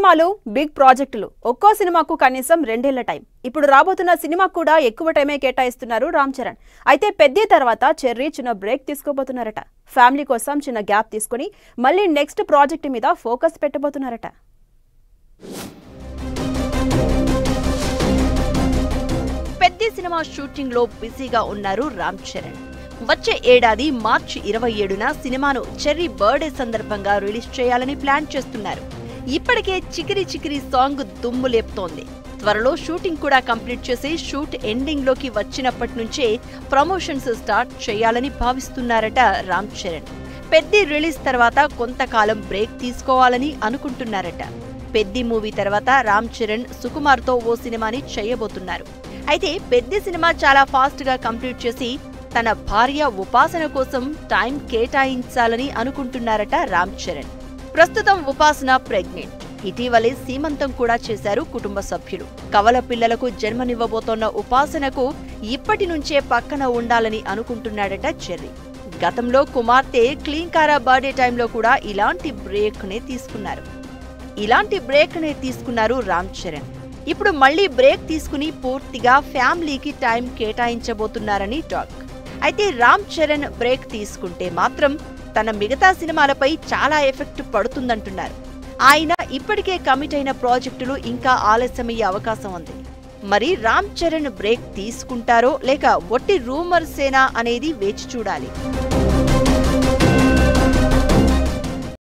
సినిమాలు బిగ్ ప్రాజెక్టులు ఒక్కో సినిమాకు కనీసం 2 ఏళ్ల టైం. ఇప్పుడు రాబోతున్న సినిమా కూడా ఎక్కువ టైమే కేటాయిస్తున్నారు రామ్ చరణ్. అయితే పెద్ద తర్వాత చెర్రీ చిన్న బ్రేక్ తీసుకోబోతున్నారట. ఫ్యామిలీ కోసం చిన్న గ్యాప్ తీసుకొని మళ్ళీ నెక్స్ట్ ప్రాజెక్ట్ మీద ఫోకస్ పెట్టబోతున్నారట. పెద్ద సినిమా షూటింగ్ లో బిజీగా ఉన్నారు రామ్ చరణ్. వచ్చే ఏడాది మార్చి 27న సినిమాను చెర్రీ బర్త్డే సందర్భంగా రిలీజ్ చేయాలని ప్లాన్ చేస్తున్నారు. ఇప్పటికే చికిరి చికిరి సాంగ్ దుమ్ము లేపుతోంది. త్వరలో షూటింగ్ కూడా కంప్లీట్ చేసి షూట్ ఎండింగ్ లోకి వచ్చినప్పటి నుంచే ప్రమోషన్స్ స్టార్ట్ చేయాలని భావిస్తున్నారట రామ్ చరణ్. పెద్ది రిలీజ్ తర్వాత కొంతకాలం బ్రేక్ తీసుకోవాలని అనుకుంటున్నారట. పెద్ది మూవీ తర్వాత రామ్ చరణ్ సుకుమార్తో ఓ సినిమాని చేయబోతున్నారు. అయితే పెద్ది సినిమా చాలా ఫాస్ట్ గా కంప్లీట్ చేసి తన భార్య ఉపాసన కోసం టైం కేటాయించాలని అనుకుంటున్నారట రామ్ చరణ్. ప్రస్తుతం ఉపాసన ప్రెగ్నెంట్. ఇటీవలే సీమంతం కూడా చేశారు కుటుంబ సభ్యులు. కవల పిల్లలకు జన్మనివ్వబోతోన్న ఉపాసనకు ఇప్పటి నుంచే పక్కన ఉండాలని అనుకుంటున్నాడట చెర్రీ. గతంలో కుమార్తె క్లీన్కారా బర్త్డే టైంలో కూడా ఇలాంటి బ్రేక్ నే తీసుకున్నారు రామ్ చరణ్. ఇప్పుడు మళ్లీ బ్రేక్ తీసుకుని పూర్తిగా ఫ్యామిలీకి టైం కేటాయించబోతున్నారని టాక్. అయితే రామ్ చరణ్ బ్రేక్ తీసుకుంటే మాత్రం తన మిగతా సినిమాలపై చాలా ఎఫెక్ట్ పడుతుందంటున్నారు. ఆయన ఇప్పటికే కమిట్ అయిన ప్రాజెక్టులు ఇంకా ఆలస్యమయ్యే అవకాశం ఉంది. మరి రామ్ చరణ్ బ్రేక్ తీసుకుంటారో లేక ఒట్టి రూమర్సేనా అనేది వేచి చూడాలి.